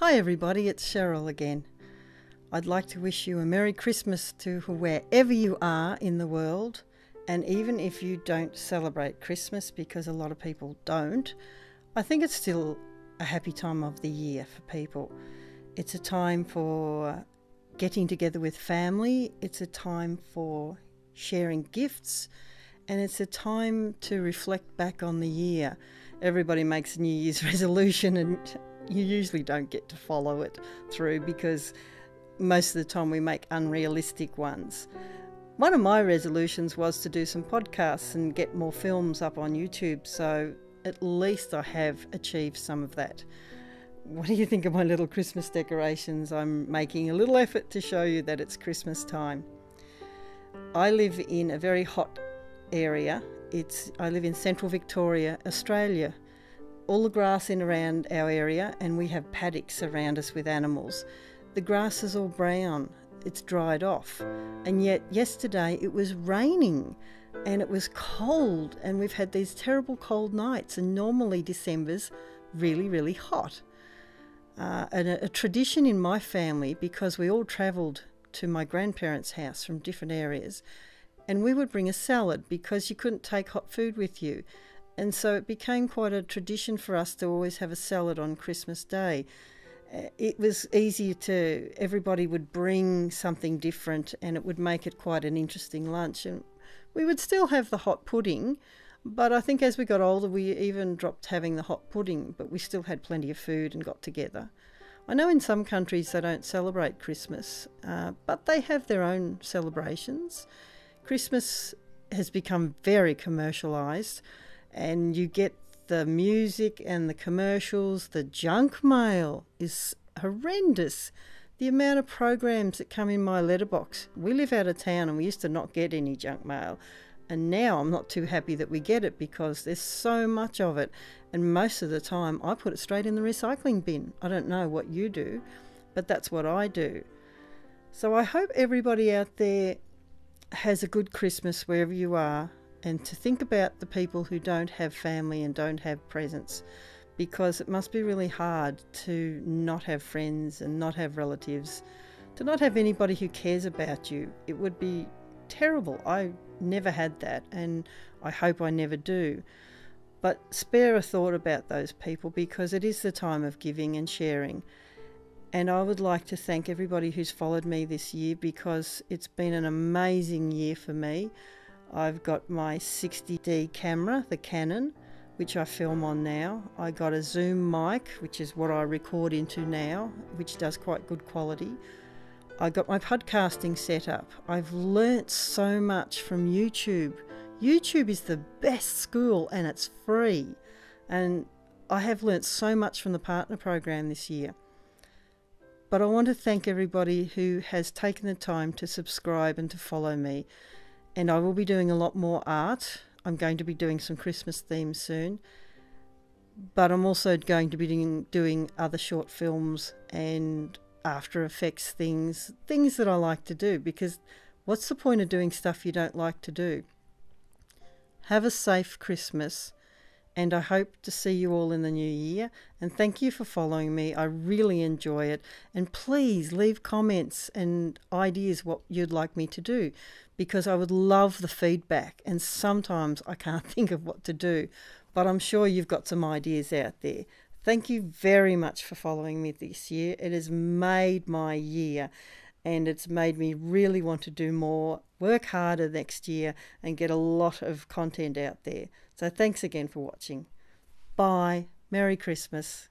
Hi everybody, it's Cheryl again. I'd like to wish you a Merry Christmas to wherever you are in the world, and even if you don't celebrate Christmas, because a lot of people don't, I think it's still a happy time of the year for people. It's a time for getting together with family, it's a time for sharing gifts, and it's a time to reflect back on the year. Everybody makes a New Year's resolution and you usually don't get to follow it through because most of the time we make unrealistic ones. One of my resolutions was to do some podcasts and get more films up on YouTube, so at least I have achieved some of that. What do you think of my little Christmas decorations? I'm making a little effort to show you that it's Christmas time. I live in a very hot area. I live in central Victoria, Australia. All the grass in around our area, and we have paddocks around us with animals. The grass is all brown, it's dried off, and yet yesterday it was raining and it was cold, and we've had these terrible cold nights, and normally December's really hot. And a tradition in my family, because we all travelled to my grandparents' house from different areas, and we would bring a salad because you couldn't take hot food with you. And so it became quite a tradition for us to always have a salad on Christmas Day. It was easy everybody would bring something different, and it would make it quite an interesting lunch. And we would still have the hot pudding, but I think as we got older we even dropped having the hot pudding, but we still had plenty of food and got together. I know in some countries they don't celebrate Christmas, but they have their own celebrations. Christmas has become very commercialised, and you get the music and the commercials. The junk mail is horrendous. The amount of programs that come in my letterbox. We live out of town and we used to not get any junk mail, and now I'm not too happy that we get it because there's so much of it, and most of the time I put it straight in the recycling bin. I don't know what you do, but that's what I do. So I hope everybody out there has a good Christmas wherever you are, and to think about the people who don't have family and don't have presents, because it must be really hard to not have friends and not have relatives, to not have anybody who cares about you. It would be terrible. I never had that, and I hope I never do. But spare a thought about those people, because it is the time of giving and sharing. And I would like to thank everybody who's followed me this year, because it's been an amazing year for me. I've got my 60D camera, the Canon, which I film on now. I got a Zoom mic, which is what I record into now, which does quite good quality. I got my podcasting set up. I've learnt so much from YouTube. YouTube is the best school, and it's free. And I have learnt so much from the partner program this year. But I want to thank everybody who has taken the time to subscribe and to follow me. And I will be doing a lot more art. I'm going to be doing some Christmas themes soon. But I'm also going to be doing other short films and After Effects things that I like to do, because what's the point of doing stuff you don't like to do? Have a safe Christmas, and I hope to see you all in the new year. And thank you for following me. I really enjoy it. And please leave comments and ideas what you'd like me to do, because I would love the feedback. And sometimes I can't think of what to do, but I'm sure you've got some ideas out there. Thank you very much for following me this year. It has made my year, and it's made me really want to do more, work harder next year, and get a lot of content out there. So thanks again for watching. Bye. Merry Christmas.